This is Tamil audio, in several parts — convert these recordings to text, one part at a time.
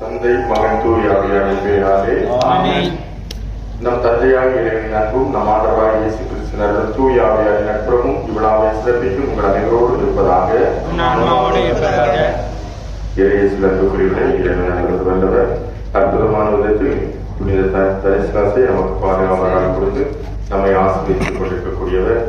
தந்தை மகன் தூய் ஆவியாரின் பெயராலே ஆமென். நம் தந்தையாகிய இறைவனின் அன்பும் நம் ஆண்டவராகிய இயேசு கிறிஸ்துவின் தூய் ஆவியாரின் நட்புறவும் இவ்விழாவை சிறப்பிக்கும் உங்கள் அனைவரோடு இருப்பதாக. இறையேசுவின் அன்புக்குரியவரே, இறைவன் அனைவரும் வல்லவர். அற்புதமான விதத்தில் புனித தரிசனத்தை நமக்கு பாதுகாவலாக கொடுத்து நம்மை ஆசீர்வதித்துக் கொண்டிருக்கக்கூடியவர்.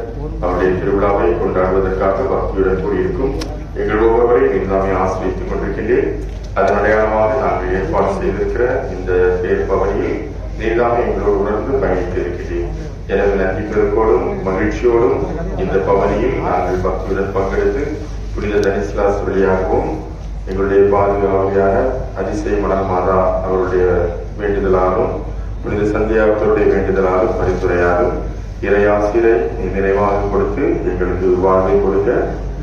அவருடைய திருவிழாவை கொண்டாடுவதற்காக பக்தியுடன் கூடியிருக்கும் எங்கள் ஒவ்வொருவரை நாமே ஆசீர்வதித்துக் கொண்டிருக்கின்றேன். அதன் அடையாளமாக நாங்கள் ஏற்பாடு செய்திருக்கிற இந்த தேர்ப்பவனியில் நீதாமே எங்களோடு உணர்ந்து பயணிக்க இருக்கிறேன். எனவே நன்றிகளுக்கோடும் மகிழ்ச்சியோடும் இந்த பவனியில் நாங்கள் பக்தியுடன் பங்கெடுத்து புனித தனிஸ்லாஸ் வழியாகவும் எங்களுடைய பாதுகாவலியான அதிசய மணல் மாதா அவருடைய வேண்டுதலாலும் புனித சந்தியாகத்தருடைய வேண்டுதலாலும் பரிந்துரையாலும் இறையாசிரை நிறைவாக கொடுத்து எங்களுக்கு வாழ்வை கொடுக்க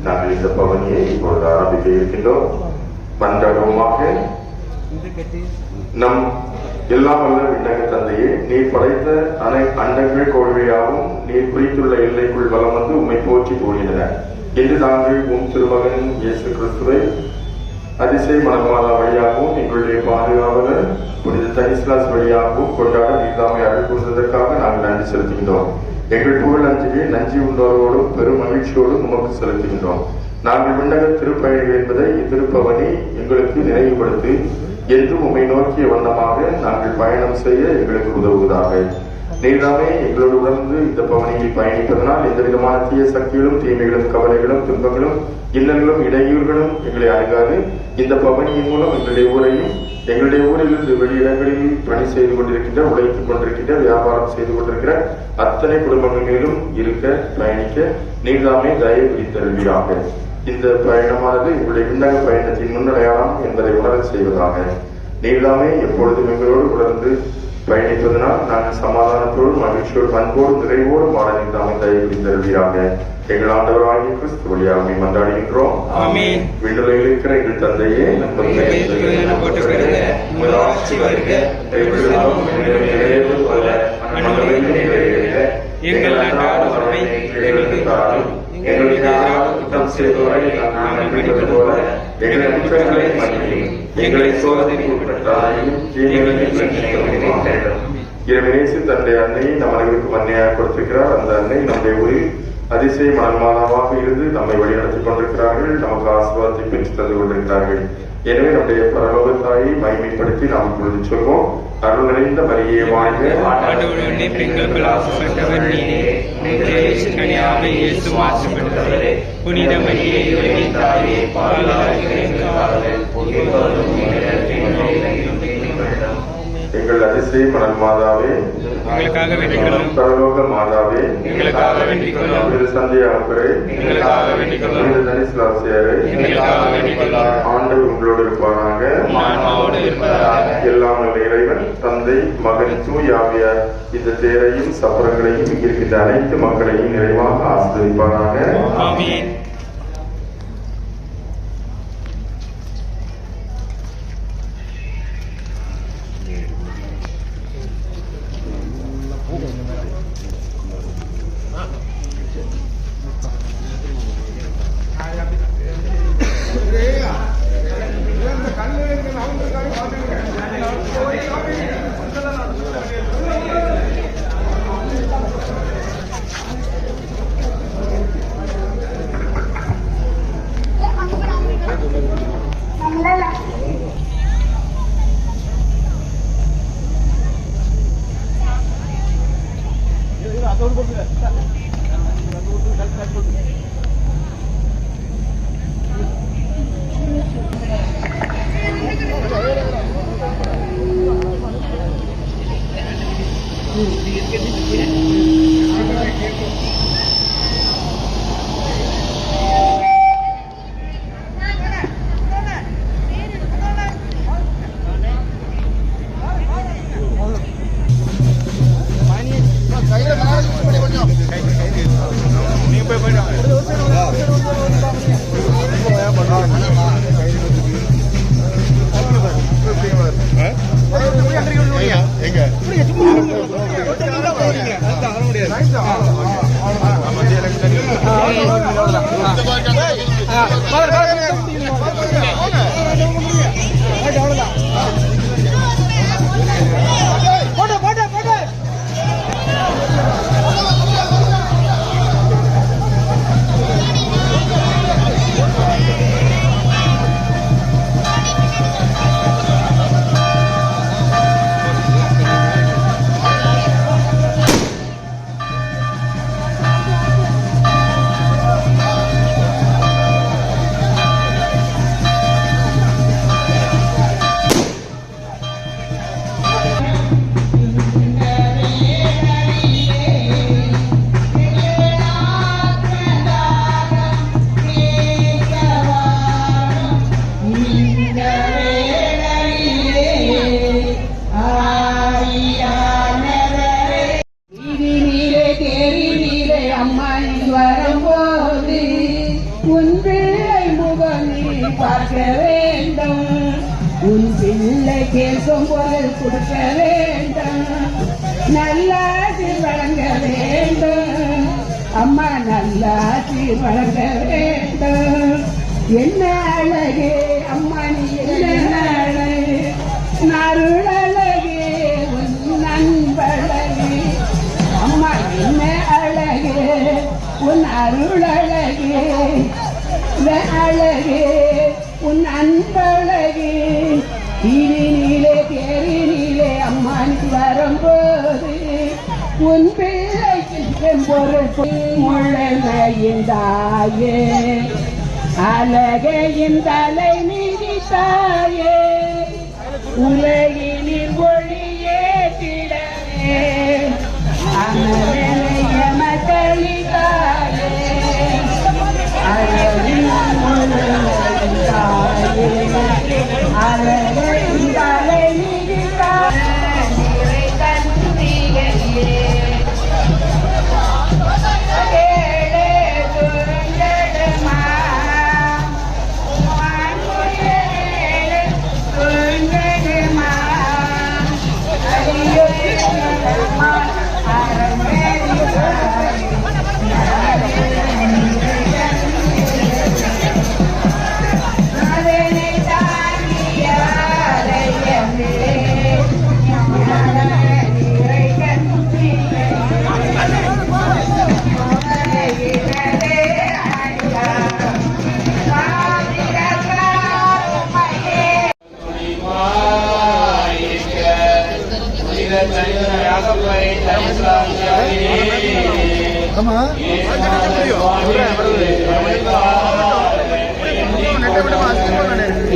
நாங்கள் இந்த பவனியை இப்பொழுது ஆரம்பிக்க இருக்கின்றோம். மன்றாடுவோமாக. நம் எல்லாம் வல்ல விண்ணக தந்தையே, நீர் படைத்த அண்டங்கள் கோள்வையாகவும் நீர் குறித்துள்ள எல்லைக்குள் வலம் வந்து உம்மை போற்றி போகின்றன. இன்று நாங்கள் உம் திருமகன் இயேசு கிறிஸ்துவை அதிசய மணமாதா வழியாகவும் எங்களுடைய பாதுகாவலர் புனித தனிஸ்லாஸ் வழியாகவும் கொண்டாட நீதாமை அருள் கூறுவதற்காக நாங்கள் நன்றி செலுத்துகின்றோம். எங்கள் புகழ் அஞ்சலியை நன்றி உண்டோரோடும் பெரும் மகிழ்ச்சியோடும் உமக்கு செலுத்துகின்றோம். நாங்கள் விண்ணக திருப்பயணிகள் என்பதை இத்திருப்பவனி எங்களுக்கு நினைவுபடுத்தி என்றும் உம்மை நோக்கிய வண்ணமாக நாங்கள் பயணம் செய்ய எங்களுக்கு உதவுவதாக. நீதாமே எங்களோடு உணர்ந்து இந்த பவனியில் பயணிப்பதனால் எந்த விதமான தீய சக்திகளும் தீமைகளும் கவலைகளும் துன்பங்களும் இன்னல்களும் இடையூறுகளும் எங்களை அணுகாது. இந்த பவனியின் மூலம் எங்களுடைய ஊரையும் எங்களுடைய ஊரிலிருந்து வெளியிடங்களில் பணி செய்து கொண்டிருக்கின்ற உழைத்துக் கொண்டிருக்கின்ற வியாபாரம் செய்து கொண்டிருக்கிற அத்தனை குடும்பங்கள் மேலும் இருக்க பயணிக்க நீதாமே தயவு பிடித்தருள்வீராக. இந்த பயணமானது எங்களுடைய விண்ணக பயணத்தின் முன்னடையாளம் என்பதை உணர செய்வதாக. நீதாமே எப்பொழுதும் எங்களோடு உணர்ந்து பயணிப்பதனால் நாங்கள் சமாதானத்தோடும் மகிழ்ச்சியோடும் அன்போடும் நிறைவோடும் வாழ நீதாமே தயவு பிடித்தருள்வீராக. எங்கள் ஆண்டவராகிய கிறிஸ்து வழியாக மன்றாடுகின்றோம். விண்ணுலகில் இருக்கிற எங்கள் தந்தையே, எங்கள் அன்றாட உணவை எங்களுக்கு தாரும். எங்களை சோதனைக்கு உட்படுத்தாதையும் இறைவனேசு தன்னுடைய அன்னையை நம் அனைவருக்கும் அன்னையாக கொடுத்திருக்கிறார். அந்த அன்னை நம்முடைய ஊரில் அதிசய மனமானமாக இருந்து நம்மை வழிநடத்திக் கொண்டிருக்கிறார்கள். நமக்கு ஆசீர்வாதத்தை பெற்று தந்து கொண்டிருக்கிறார்கள். எனவே நம்முடைய பரலோக தாயை மகிமைப்படுத்தி நாம் இப்பொழுது சொல்வோம். அருள் நிறைந்த மரியே வாழ்க, புனித மரியே எங்கள் அதிசய மணல் மாதாவே, எங்களுக்காக வேண்டிக்கொள்ளும். பரலோக மாதாவே, எங்களுக்காக வேண்டிக்கொள்ளும். புனித சந்தியாகப்பரே, எங்களுக்காக வேண்டிக்கொள்ளும். புனித தனிஸ்லாசியாரே, எங்களுக்காக வேண்டிக்கொள்ளும். ஆண்டவர் உங்களோடு இருப்பாராக. ஆன்மாவோடு இருப்பதாக. எல்லாம் நல்ல இறைவன் தந்தை மகன் தூய் ஆவியார் இந்த தேரையும் சப்பரங்களையும் இருக்கின்ற அனைத்து மக்களையும் நிறைவாக ஆசீர்வதிப்பாராக. ஆமென். எங்க பிள்ளை கேட்கும் பொருள் கொடுக்க வேண்டும், நல்லாசி வழங்க வேண்டும், அம்மா நல்லாசி வழங்க வேண்டும். என்ன அழகே அம்மா நீ என்ன அழகு, நருளழகே உன் நண்பழகே, அம்மா என்ன அழகே உன் அருளழகே, அழகே உன் அன்பழகே. தீரினிலே தேரினிலே அம்மா நீ வரும்போது உன் பிள்ளைக்கு பொருள் முழமையின் தாயே, அழகையின் தலை நீதித்தாயே, உலகினில் ஒளியேற்றிடவே அமரனைய மக்களிதாயே, அழகின் முழமையின் தாயே, அழகையின் தலை நீதித்தாயே.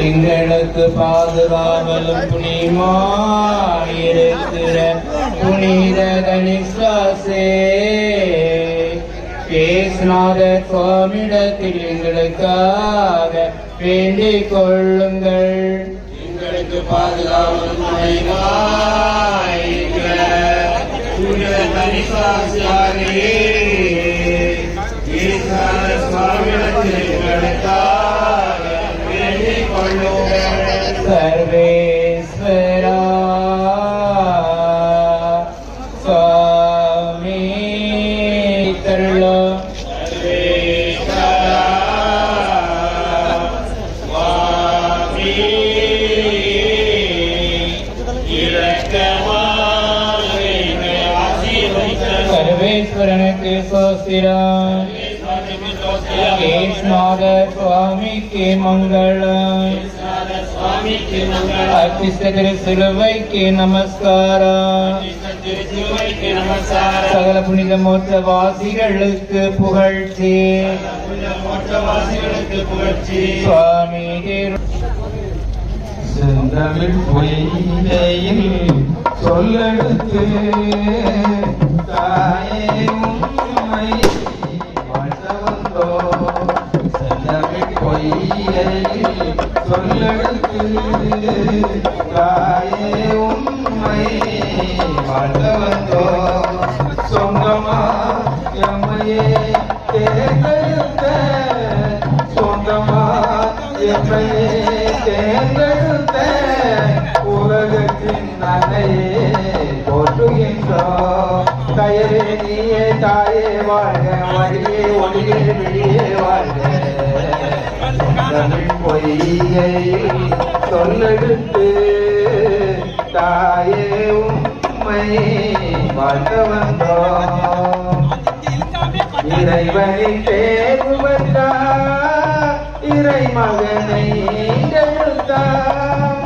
எங்களுக்கு பாதுகாவலும் புனிமாயிருக்கிற புனித கனிஷ்டாசே, கேஸ்நாதர் சுவாமியிடத்தில் எங்களுக்காக வேண்டிக் கொள்ளுங்கள். எங்களுக்கு பாதுகாவலும் புனிமாயிருக்கிற புனித கனிஷ்டாசே, கேஸ்நாதர் சுவாமியிடத்தில் எங்களுக்காக வேண்டிக் கொள்ளுங்கள். சர்வேஸ்வரா சுவாமி தருளம், சர்வேஸ்வரா சுவாமி இரக்கமாக எங்களை ஆசீர்வதித்தருளும். சர்வேஸ்வரனுக்கு சோஸ்திரம், கேஸ்நாதர் சுவாமிக்கு மங்களம், சுவாமிக்கு மங்களம். அர்ப்பித்த திரு சிலுவைக்கு நமஸ்காரம், திருச்சிலுவைக்கு நமஸ்காரம். சகல புனித மோட்சவாசிகளுக்கு புகழ்ச்சி, மோட்சவாசிகளுக்கு புகழ்ச்சி. சுவாமி செந்தமிழ் பொய்கையில் சொல்லெடுத்து தாயே உம்மை வாழ்த்த வந்தோம். செந்தமிழ் பொய்கையில் சொல்லெடுத்து தாயே உம்மை வாழ்த்த வந்தோம். சொந்தமா எம்மையே தேர்ந்தெடுத்த, சொந்தமா எம்மையே தேர்ந்தெடுத்த உலகத்தின் நன்மையே போற்றுகின்றோம். தயவே நீயே தாயே வாழ்க, வழியே ஒளியே வெளியே வாழ்க. தமிழ் பொய்கையில் சொல்லெடுத்து தாயே உம்மை வாழ்த்த வந்தோம். இறைவனின் தேர்வு பெற்றார், இறை மகனை ஈண்டெடுத்தார்.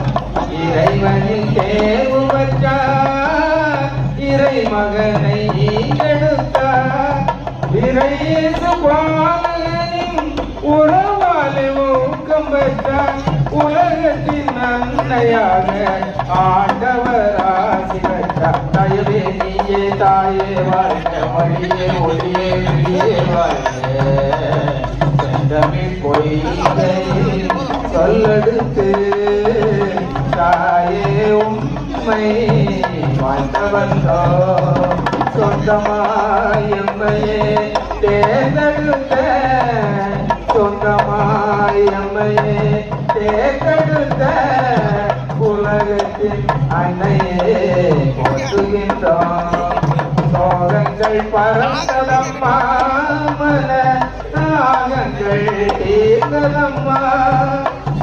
இறைவனின் தேர்வு பெற்றார், இறை மகனை ஈண்டெடுத்தார். இறையேசு பாலனின் உறவாலே ஊக்கம் பெற்றார். உலகத்தின் நன்மையாக ஆண்டவர் ஆசி பெற்றார். தயவே நீயே தாயே வாழ்க, வழியே ஒளியே வெளியே வாழ்க. செந்தமிழ் பொய்கையில் சொல்லெடுத்து தாயே உம்மை வாழ்த்த வந்தோம். சொந்தமாய் எம்மையே தேர்ந்தெடுத்த, சொந்தமாய் எம்மையே தேர்ந்தெடுத்த உலகத்தின் அன்னையே போற்றுகின்றோம். சோகங்கள் பறந்ததம்மா மன நாகங்கள் தீர்ந்ததம்மா.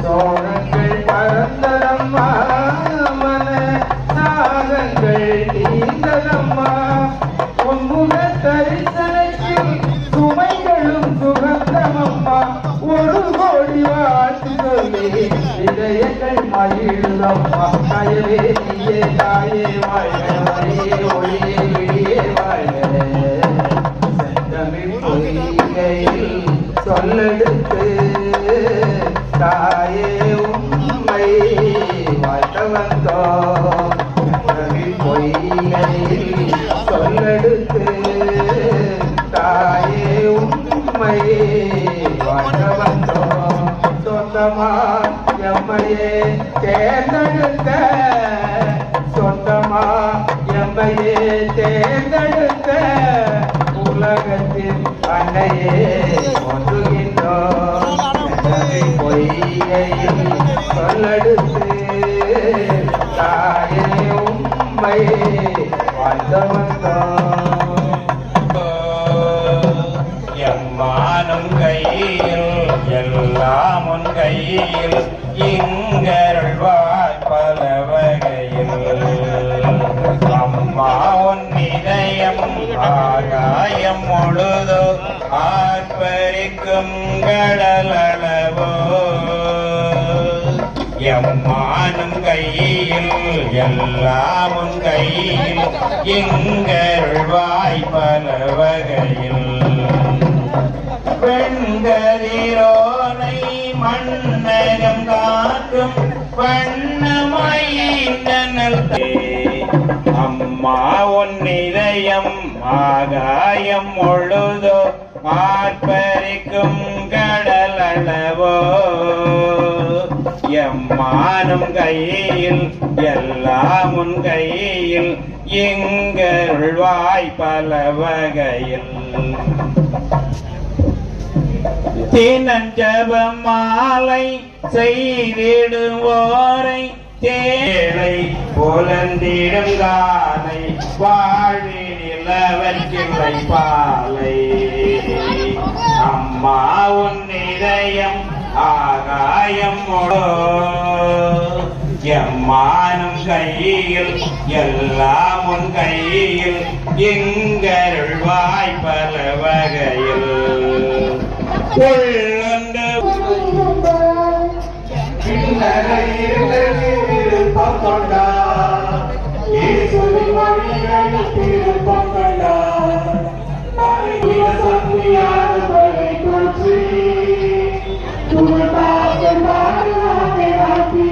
சோகங்கள் பறந்ததம்மா மன நாகங்கள் தீர்ந்ததம்மா. உன்முக தரிசனத்தில் சுமைகளும் சுகந்தமம்மா. ஒரு கோடி வாழ்த்து சொல்லி இதயங்கள் மகிழ்ந்தம்மா. அயலே நீயே தாயே வாழ்க, வழியே ஒளியே விழியே வாழ்க. செந்தமிழ் பொய்கையில் சொல்லெடுத்து தாயே உம்மை வாழ்த்த வந்தோம். செந்தமிழ் பொய்கையில் சொல்லெடுத்து தாயே உம்மை வாழ்த்த வந்தோம். சொந்தமா எம்மையே தேர்ந்தெடுத்த, சொந்தமா எம்மையே தேர்ந்தெடுத்த உலகத்தின் அன்னையே போற்றுகின்றோம். பொய்யையில் சொல்லெடுத்து தாயே உம்மை வாழ்த்த வந்தோம். எம்மானும் கையில் எல்லாம் உன் கையில் இங்கருள்வாய் பல வகையில். அம்மா உன் இதயம் ஆகாயம் முழுதோ ஆர்ப்பரிக்கும் கடலளவோ. எம்மானும் கையில் எல்லாம் உன் கையில் இங்கருள்வாய் பல வகையில். பெண்கதிரோனை மன்னகம் காக்கும் வண்ணமயினல் அம்மா உன் இதயம் ஆகாயம் முழுதோ ஆர்ப்பரிக்கும் கடலளவோ. எம்மானும் கையில் எல்லாம் உன் கையில் எங்கருள்வாய் பல வகையில். தினஞ்சப மாலை செய்திடுவோரை தேளை புலந்திடும் காலை வாழ்வினில் அவற்றில்லை பாலை. அம்மா உன் இதயம் ஆகாயம் எம்மானும் கையில் எல்லாம் உன் கையில் எங்கருள்வாய் பல வகையில். உள்ளொன்று விருப்பம் கொண்டார் இயேசுவின் வழிகளில் விருப்பம் கொண்டார். சக்தியான பலை போற்றி துணதாக பாடுவாமே வாட்டி.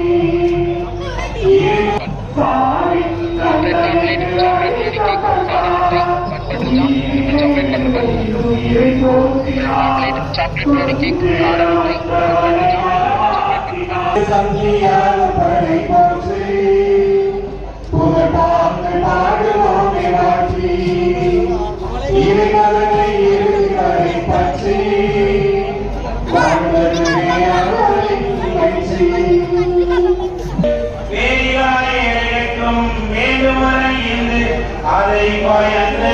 சக்தியான பலை போற்றி துணதாக பாடுவாமே வாட்டி. இறைவனை இருக்கிறை பற்றி வேலாயிருக்கும் வேண்டுமறை என்று அதை பயந்து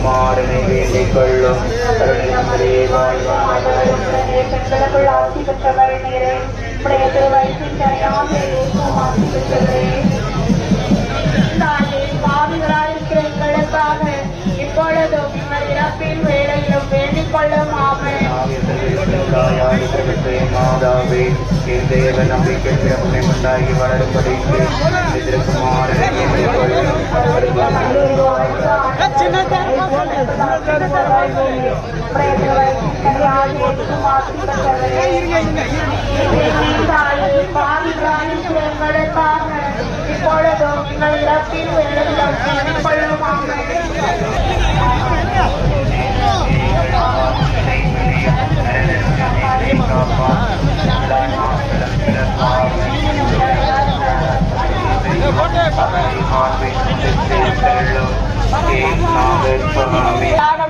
மாறனை வேண்டிக் கொள்ளும் கருணை பெண்களுக்குள் ஆட்சி பெற்றவர் நீரே உடைய திருவயிற்றின் கனியாக இயேசுவும் ஆட்சி பெற்றவரே. தாயே, பாவிகளாயிருக்கிற எங்களுக்காக இப்பொழுதும் எங்கள் இறப்பின் வேளையிலும் வேண்டிக் கொள்ளும். ஆமென். மாதாவே தேவ நம்பிக்கை சிறப்புமை உண்டாகி வளரும்படிக்கு எங்களுக்காக இப்பொழுதும் எங்கள் இறப்பின் வேளையிலும் வேண்டிக் கொள்ளும். ஆமென்.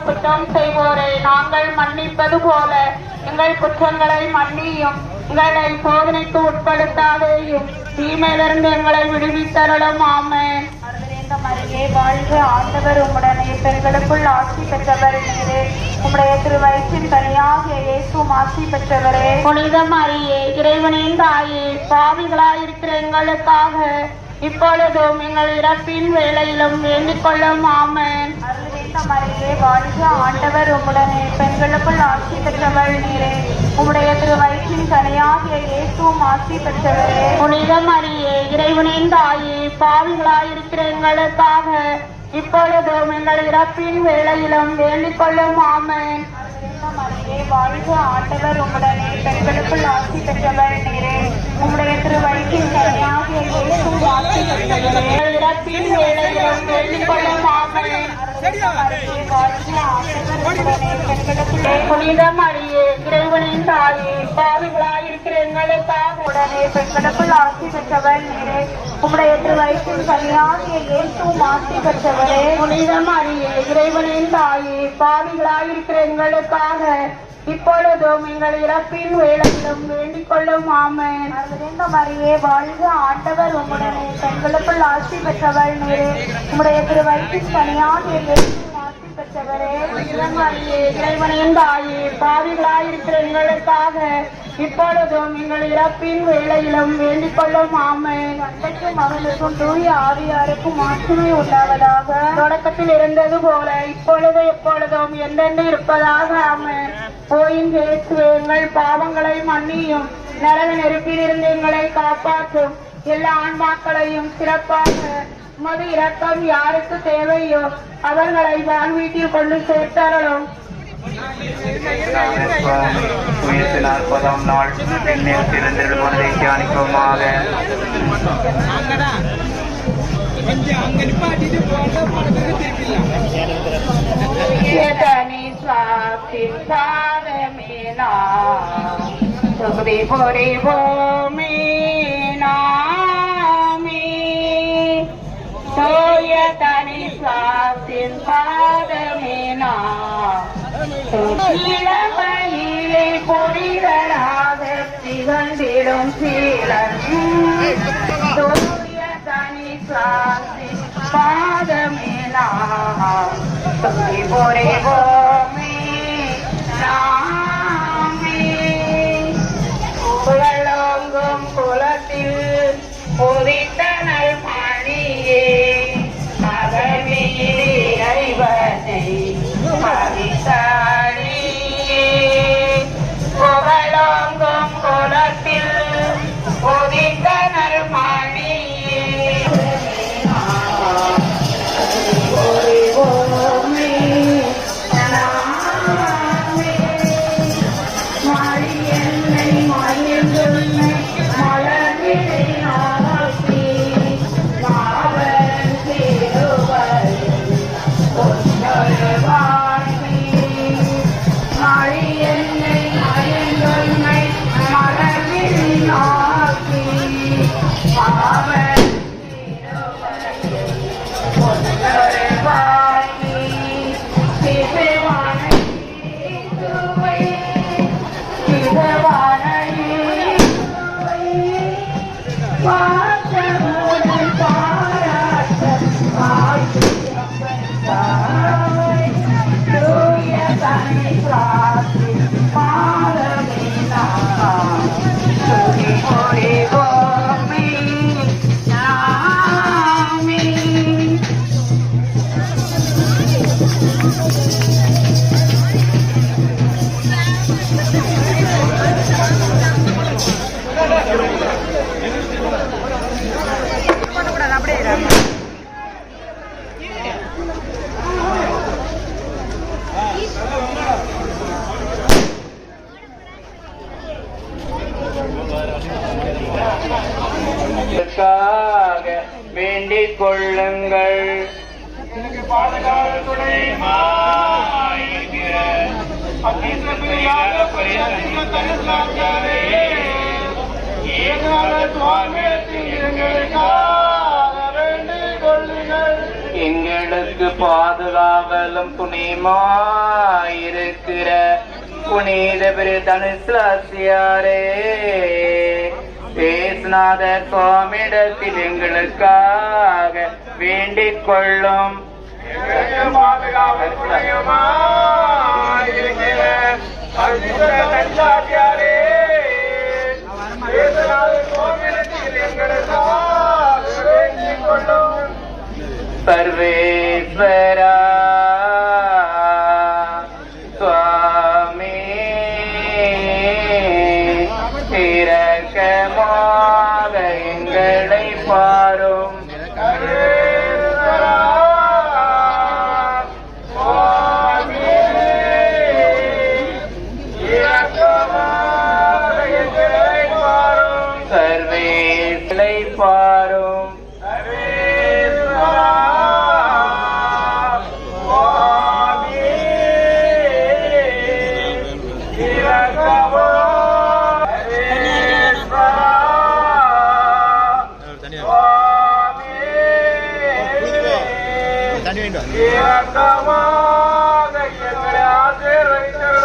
குற்றம் செய்வோரை நாங்கள் மன்னிப்பது போல எங்கள் குற்றங்களை மன்னியும், எங்களை சோதனைக்கு உட்படுத்தாதேயும், தீமையிலிருந்து எங்களை விடுவித்தருளும். ஆமென். மரியே வாழ்க, ஆண்டவர் உம்முடனே, பெண்களுக்குள் ஆட்சி பெற்றவர் நீரே, உம்முடைய திருவயிற்றின் கனியாகிய இயேசுவும் ஆட்சி பெற்றவரே. புனித மரியே, இறைவனின் தாயே, பாவிகளாயிருக்கிற எங்களுக்காக இப்பொழுதும் எங்கள் இறப்பின் வேளையிலும் வேண்டிக் கொள்ளும். ஆமென். மரியே வாழ்க, ஆண்டவர் உம்முடனே, பெண்களுக்குள் ஆட்சி பெற்றவர் நீரே, உம்முடைய திருவயிற்றின் கனியாகிய இயேசுவும் ஆட்சி பெற்றவரே. புனித மரியே, இறைவனின் தாயே, பாவிகளாயிருக்கிற எங்களுக்காக இப்பொழுதும் எங்கள் இறப்பின் வேளையிலும் வேண்டிக் கொள்ளும். ஆமென். மரியே வாழ்க, ஆண்டவர் உம்முடனே, பெண்களுக்குள் ஆட்சி பெற்றவர் நீரே, உம்முடைய திருவயிற்றின் கனியாகிய இயேசுவும் ஆட்சி பெற்றவரே. இறப்பின் வேளையிலும் வேண்டிக் கொள்ளும். ஆமென். புனித மரியே, இறைவனின் தாயே, பாவிகளாயிருக்கிற எங்களுக்காக உடனே பெண்களுக்குள் ஆட்சி பெற்றவர் நீரே, உம்முடைய திருவயிற்றின் கனியாகிய இயேசுவும் ஆட்சி பெற்றவரே. புனித மரியே, இறைவனின் தாயே, பாவிகளாயிருக்கிற எங்களுக்காக இப்பொழுதும் எங்கள் இறப்பின் வேளையிலும் வேண்டிக் கொள்ளும். ஆமென். மரியே வாழ்க, ஆண்டவர் உம்முடனே, பெண்களுக்குள் ஆட்சி பெற்றவர் நீரே, உம்முடைய திருவயிற்றின் கனியாகிய இயேசுவும் ஆட்சி பெற்றவரே. மரியே, இறைவனின் தாயே, பாவிகளாயிருக்கிற எங்களுக்காக இப்பொழுதும் எங்கள் இறப்பின் வேளையிலும் வேண்டிக் கொள்ளும். ஆமென். தந்தைக்கும் மகனுக்கும் தூய ஆவியாருக்கும் மாட்சிமை உண்டாவதாக. தொடக்கத்தில் இருந்தது போல இப்பொழுது எப்பொழுதும் என்றென்று இருப்பதாக. ஆமென். போயின் இயேசுவே, எங்கள் பாவங்களை மன்னியும், நரக நெருப்பிலிருந்து எங்களை காப்பாற்றும், எல்லா ஆன்மாக்களையும் சிறப்பாக உமது இரக்கம் யாருக்கு தேவையோ அவர்களை வாழ்வீட்டில் கொண்டு சேர்த்தாரலும். உயிர்த்து 40ஆம் நாள் பெண்ணில் திறந்திருப்பதை தியானிக்குமாக. தனி சுவாசின் பாதமேனா இளமையிலே புரிதலாக திகழ்ந்திடும் சீலன் தூய தனி சுவாசின் பாதமேனா பொறைவோமே நாமே புகழோங்கும் குலத்தில் உதித்தனல் மணியே இறைவனை மதித்தாளியே புகழோங்கும் குலத்தில் உதித்தனல் மணியே பொறிவோமே பாதுகாவல் துணையுமாயிருக்கிற அகில பரிசுத்த தனிஸ்லாமியாரே, ஏகால சுவாமியத்தில் எங்களுக்காக வேண்டிக் கொள்ளுங்கள். எங்களுக்கு பாதுகாவலும் துணையுமாயிருக்கிற புனித தனுஸ்லாசியாரே, தேசநாதர் சுவாமியிடத்தில் எங்களுக்காக வேண்டிக் கொள்ளும். பாதுகாவல் துணையுமாயிருக்கிற பரிசுத்த தனிஸ்லாமியாரே, தேசநாதர் சுவாமியிடத்தில் எங்களுக்காக வேண்டிக் கொள்ளும். சர்வேஸ்வரா சுவாமி இரக்கமாக எங்களை பாரும். சர்வேஸ்வரை பாரும்.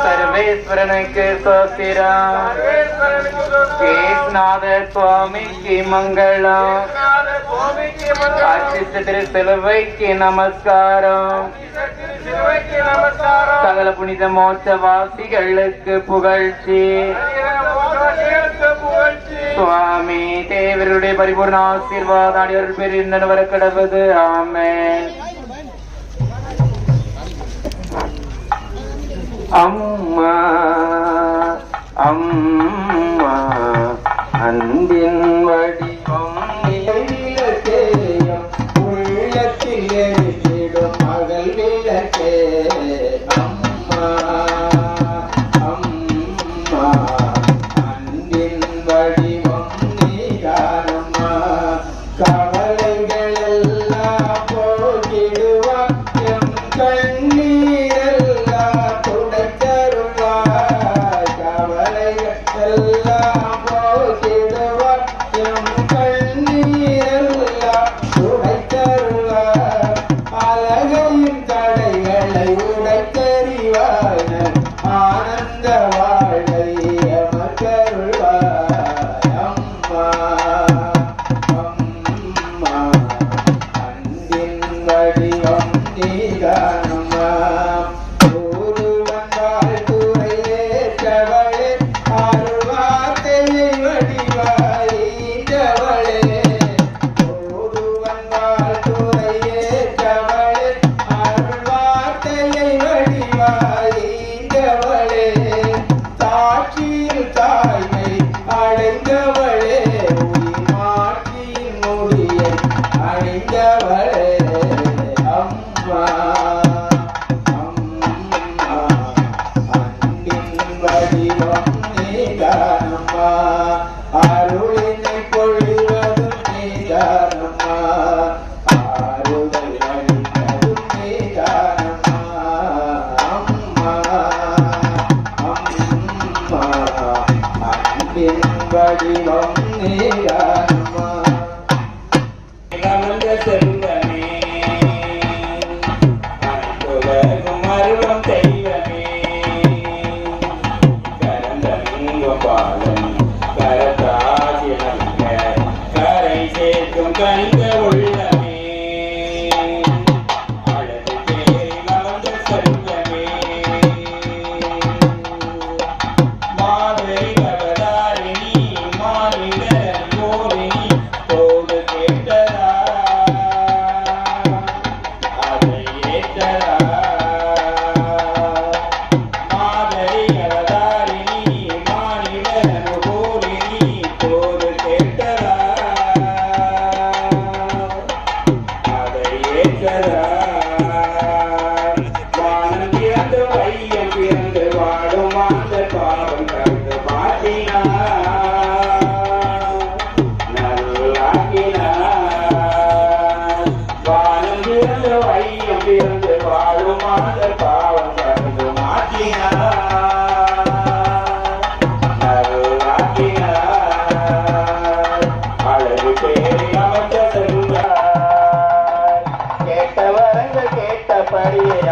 சர்வேஸ்வரனுக்கு சோத்திரம். கேஸ்நாதர் சுவாமிக்கு மங்களம். அச்சித்த திரு சிலுவைக்கு நமஸ்காரம். சகல புனித மோட்சவாசிகளுக்கு புகழ்ச்சி. சுவாமி தேவருடைய பரிபூர்ண ஆசீர்வாதம் அடியவர்கள் பேரில் வர கடவுது. ஆமென். அம்மா அம்மா அன்பின் வடிவம் விளக்கேயம் உள்ளத்தில் எரிந்திடும் மகள் விளக்கே. அம்மா அம்மா அன்பின் வடிவம் நீதானம்மா. கவலைகள் எல்லாம் போக்கிடுவார் எம் கண்ணீரெல்லாம் துடைத்தருள்வார். கவலைகள் எல்லாம் போக்கிடுவார் எம் கண்ணீரெல்லாம் துடைத்தருள்வார். அழகையின் தடைகளை உடைத்தறிவார். ஆனந்த வாழ்வை எமக்கருள்வார். அம்மா அம்மா அன்பின் வடிவம் நீதானம்மா. ஒருவன் வாழ்த்துறையேற்றவளே, அருள்வார்த்தையை வடிவாயிற்றவளே. ஒருவன் வாழ்த்துறையேற்றவளே, அருள்வார்த்தையை வடிவாயிற்றவளே. சாட்சியில் தாய்மை அடைந்தவளே, உயிர் மாற்றியின் முடியை அடைந்தவளே. அம்மா அம்மா அன்பின் வடிவம் நீதானம்மா. அருளினை பொழிவதும் நீதானம்மா. ஆறுதல் அளிப்பதும் நீதானம்மா. அம்மா அம்மா அன்பின் வடிவம் நீதானம்மா. கலந்த செல்வமே, அனைத்துலகும் அருளும் தெய்வமே, கரந்தங்கும் பாலம் கரத்தாகிழங்க கரை சேர்க்கும் கந்த உள்ளமே. அழகு பேரி கலந்த செல்வமே, மாதை கவதாரிணி மாநில மோரினி தோடு கேட்டதா அதை ஏற்றதா. மாதை கவதாரிணி மாநில மோரினி தோடு கேட்டதா அதை ஏற்றதா. வானம் பிறந்து வையம் பிறந்து வாழும் அந்த பாவம் கண்டு மாற்றினார், நல்லாக்கினார். வானம் பிறந்து வையம் பிறந்து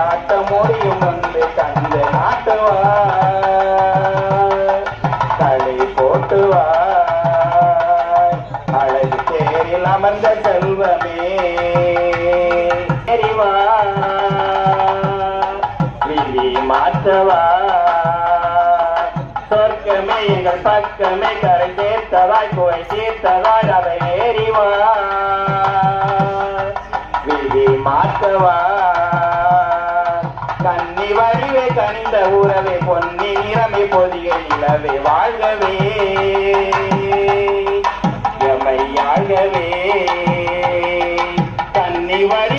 ஆட்ட முடியும் வந்து கண்டு நாட்டுவார் களி போட்டுவார் அழகு தேரில் அமர்ந்த செல்வமே எறிவார் விழி மாற்றவா சொர்க்கமே எங்கள் பக்கமே கரை சேர்த்ததாய் குறை தீர்த்ததாய் அதை ஏறிவார் விழி மாற்றவா கன்னி வடிவே கனிந்த உறவே பொன்னி நிறமே பொதிகை நிலவே வாழ்கவே எமையாகவே கன்னி வடி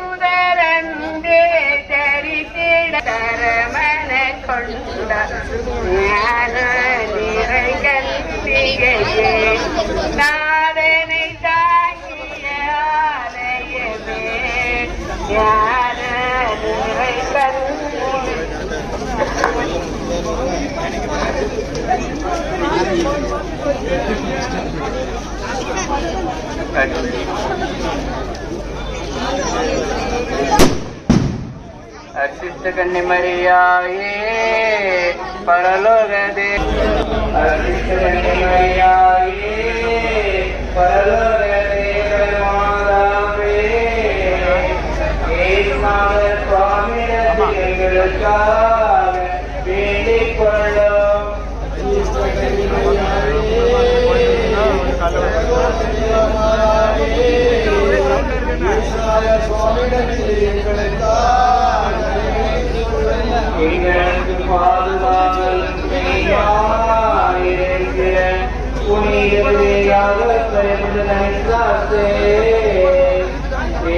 காயுதரந்தே தரித்திட தரமன கொண்ட ஞான நிறை கல்விகையே நாதனை தாங்கிய ஆலயமே ஞான நிறை அர்ச்சித்த கன்னிமரியாயே பரலோகதே அர்ச்சித்த கன்னிமரியாயே பரலோகதே மாதாவே ஏசுநாதர் சுவாமியிடத்தில் எங்களுக்காக வேண்டிக் கொள்ளும் எங்களுக்கு பாதுகாவல் இருக்கிற புனிதரையாக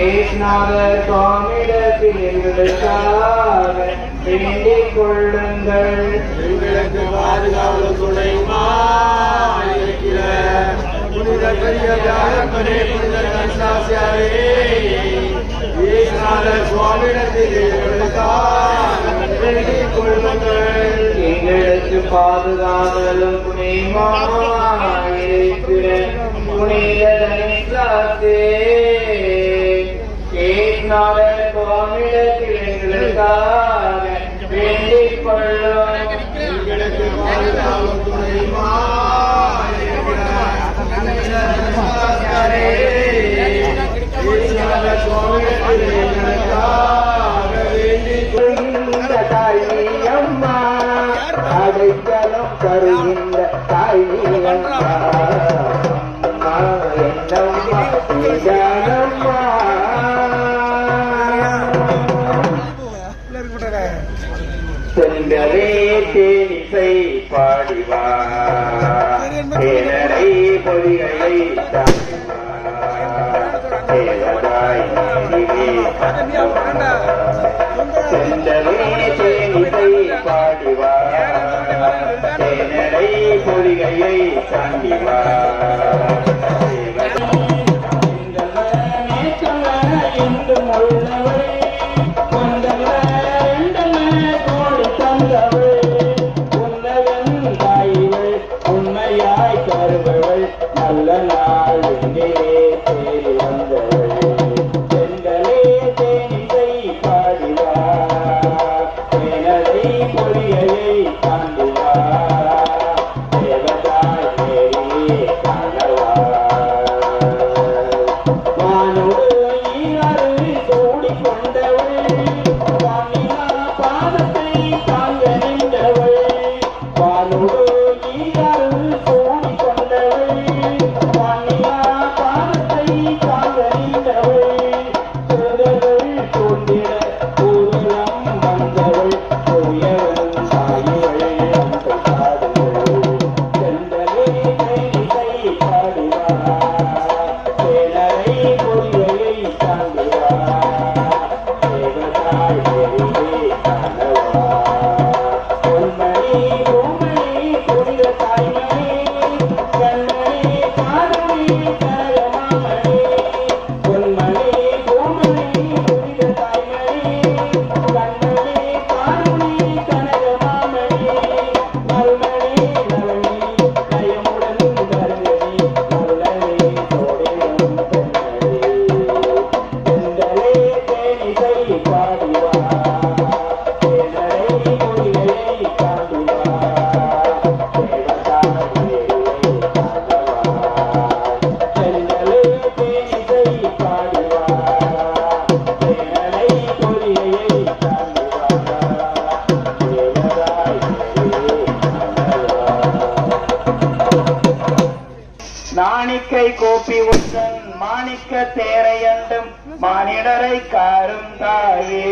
ஏசுநாதர் சுவாமியிடத்தில் எங்களுக்காக வேண்டிக் கொள்ளுங்கள் எங்களுக்கு பாதுகாவல் துணைமா இருக்கிற புனித எங்களுக்கு பாதுகாவலும் புனிதமாயிருக்கிற புனித ஏசுநாதர் சுவாமியிடத்தில் எங்களுக்காக வேண்டிக் கொள்ளும் எங்களுக்கு பாதுகாவலும் தாய்மையம்மா அடைக்கலம் தருகின்ற தாய்மையம்மா என்னம்மா நிதானம்மா செங்கவே தேனிசை பாடிவா தேனரை பொதிகளை செந்தவே தேனிசை பாடிவா தேனரை பொதிகையை தாண்டிவா உண்மையாய் தருபவள் நல்ல நாள் தேடி வந்தவள் செங்கலே தேனிசை மிக்க தேரையண்டும் மானிடரை காரும் தாயே.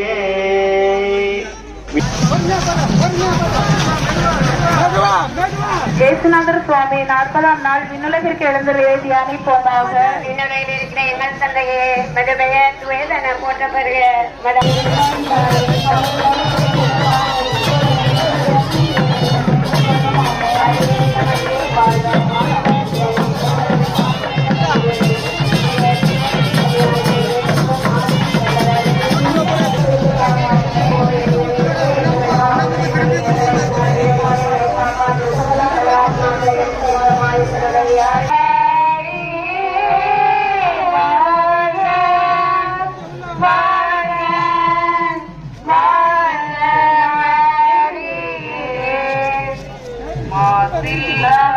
ஏசுநாதர் சுவாமி 40ஆம் நாள் விண்ணுலகிற்கு எழுந்தருளை தியானிப்போமாக. விண்ணுலகில் இருக்கிற எங்கள் தந்தையே, மது பெயர் துவேதன போற்ற பெறுக.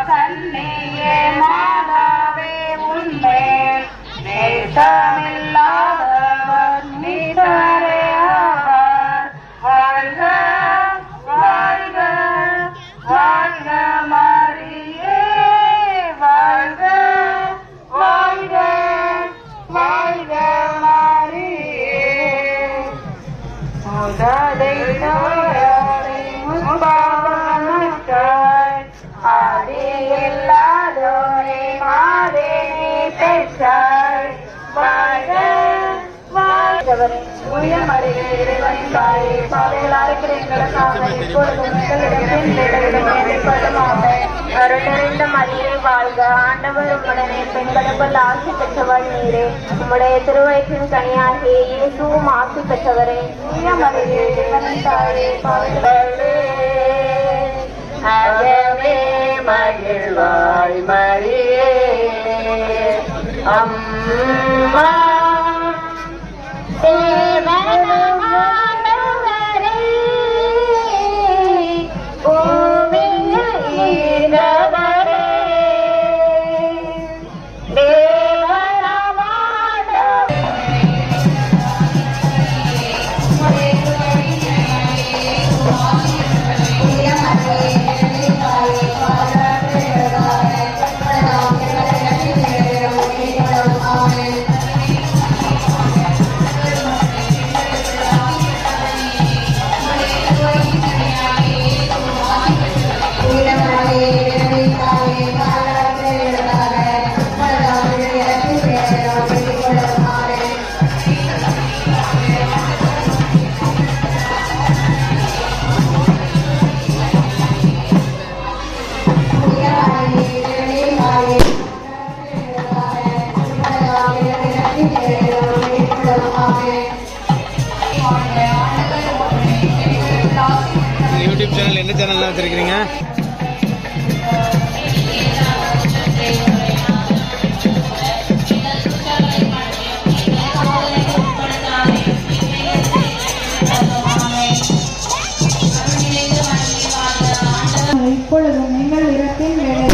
கண்ணியே மாதாவே உன்மேல் நேசமில்லாதவர் நீரே ஆவார். வாழ்க வாழ்க வாழ்க மரியே, வாழ்க வாழ்க வாழ்க மரியே. முதலை நோயாளி முன்பாவனத்தாய் ஆதியில்லாதோரை மாதே நீ பெற்றாய். வாழ்க வாழ்கவரின் தூயமரியே, இறைவனின் தாயே, பாதைகளாக இருக்கிற எங்களுக்காக இப்பொழுதும் எங்களிடத்தில் வேண்டிக் கொள்ளுமாக. அருள் நிறைந்த மரியே வாழ்க, ஆண்டவர் உம்முடனே, பெண்களுக்குள் ஆசி பெற்றவள் நீரே. உம்முடைய திருவயிற்றின் கனியாகிய இயேசுவும் ஆசி பெற்றவரே. தூயமரியே, இறைவனின் தாயே, பாதைகளே அகமே மகிழ்வாய் மரியே, அம்மா தேவனாண்டவரே, பூமியில் ஈரவரே, தேவனாண்டவரே. யூடியூப் சேனல் என்ன சேனல்லாம் வச்சிருக்கீங்க? இப்பொழுதும் நீங்கள் இரத்தின் வேலை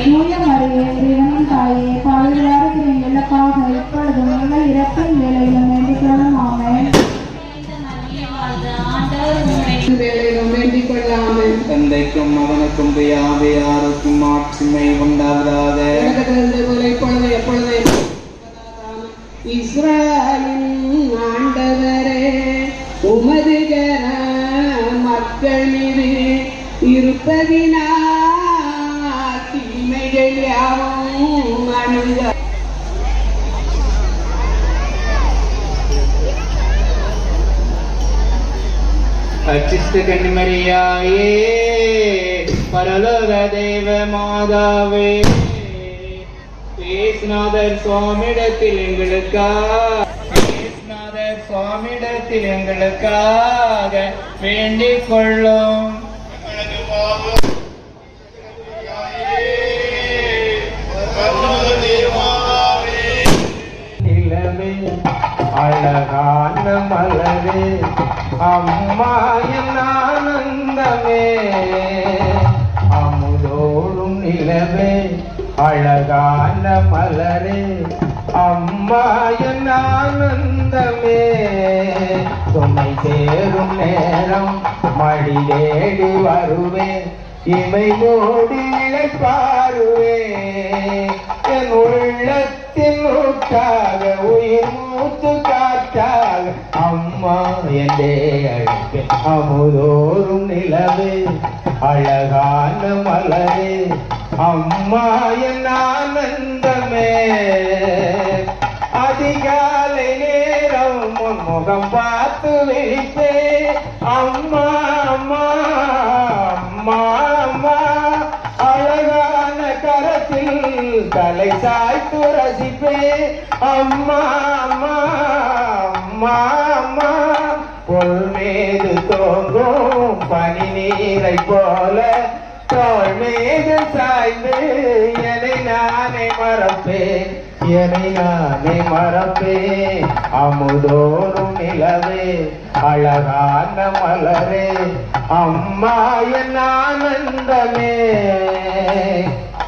தூயமரியே, இறைவனின் தாயே, பாவிகளாக இருக்கிற எங்களுக்காக இப்பொழுதும் நீங்கள் இரத்தின் வேலையிலும் வேண்டிக் கொள்ளும். ஆமென். தந்தைக்கும் மகனுக்கும் ஆவியாருக்கும் மாட்சிமை உண்டாவதாக. இஸ்ராயேலின் ஆண்டவரே, உமது கர மக்கள் மீது இருப்பதினா தீமைகள் யாவும் அணுக. அச்சிஷ்ட கன்னிமரியாயே, பரலோக தேவ மாதாவே, ஏசுநாதர் சுவாமியிடத்தில் எங்களுக்காக வேண்டிக் கொள்ளும். நிலவே அழகான மலரே, அம்மா என் ஆனந்தமே, அமுதோடும் நிலவே அழகான மலரே, அம்மா என் ஆனந்தமே, துணை சேரும் நேரம் மடி தேடி வருவேன் இமை மூடி இழைப்பாருவேன் என் உள்ளத்தின் ஊற்றாக உயிர் மூச்சு காற்றாக அம்மா என்றே அழைப்பேன் அமுதோறும் நிலவே அழகான மலரே அம்மா என் ஆனந்தமே அதிகாலை நேரம் உன் முகம் பார்த்து விழிப்பே அம்மா அம்மா அம்மா அம்மா அழகான கரத்தில் தலை சாய்த்து ரசிப்பே அம்மா அம்மா அம்மா அம்மா பொல் மீது தோங்கும் பனி நீரை போல தோள் மீது சாய்ந்து என்னை நானே மறப்பேன் என்னை நானே மறப்பேன் அமுதோறும் நிலவே அழகான மலரே அம்மா என் ஆனந்தமே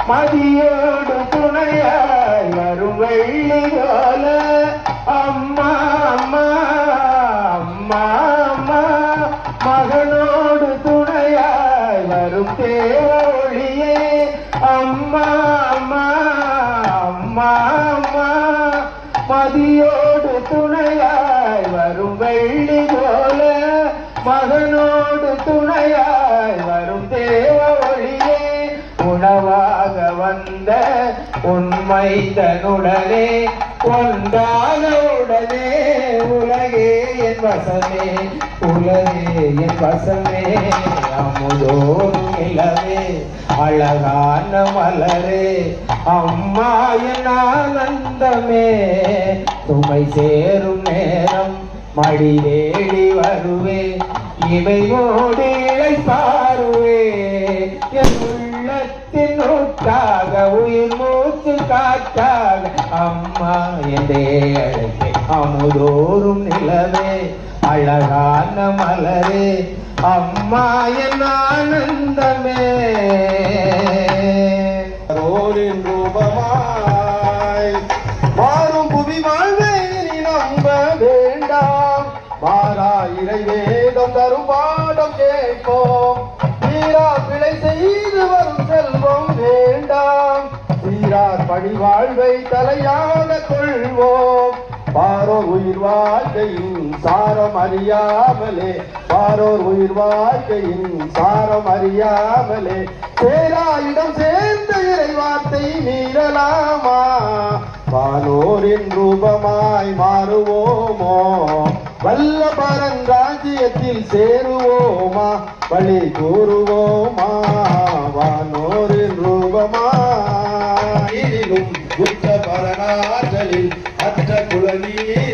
மதியோடு துணையாய் வரும் வெள்ளி போல அம்மா அம்மா அம்மா அம்மா மகனோடு துணையாய் வரும் தேவொழியே அம்மா அம்மா அம்மா அம்மா மதியோடு துணையாய் வரும் வெள்ளி போல மகனோடு துணையாய் வரும் தேவ ஒளியே உணவாக வந்த உண்மை தன்னுடனே ஒன்றான உடனே உலகே என் வசமே உலகே என் வசமே அமுதோறும் நிலவே அழகான மலரே அம்மா என் ஆனந்தமே சுமை சேரும் நேரம் மடி தேடி வருவே இவை மூடி இழைப்பாருவே என் உள்ளத்தின் ஊற்றாக உயிர் மூச்சு காற்றாக அம்மா என்றே அழைப்பே அமுதோறும் நிலவே அழகான மலரே அம்மா என் ஆனந்தமே ஓரின் ரூபமாய் மாறும் புவி வாழ்வை நீ நம்ப வேண்டாம் மாறா இறை வேதம் தரும் பாடம் கேட்போம் தீரா பிழை செய்து வரும் செல்வம் வேண்டாம் சீரார் பழி வாழ்வை தலையாக கொள்வோம் பாரோர் உயிர் வாழ்க்கையின் சாரம் அறியாமலே பாரோர் உயிர் வாழ்க்கையின் சாரம் அறியாமலே சேராயிடம் சேர்ந்த இறை வார்த்தை மீறலாமா வானோரின் ரூபமாய் மாறுவோமோ வல்ல பரங்காஞ்சியத்தில் சேருவோமா வழி கூறுவோமா வானோரின் ரூபமாயிலும் புத்த பரநாற்றலில் அற்ற குலநீர்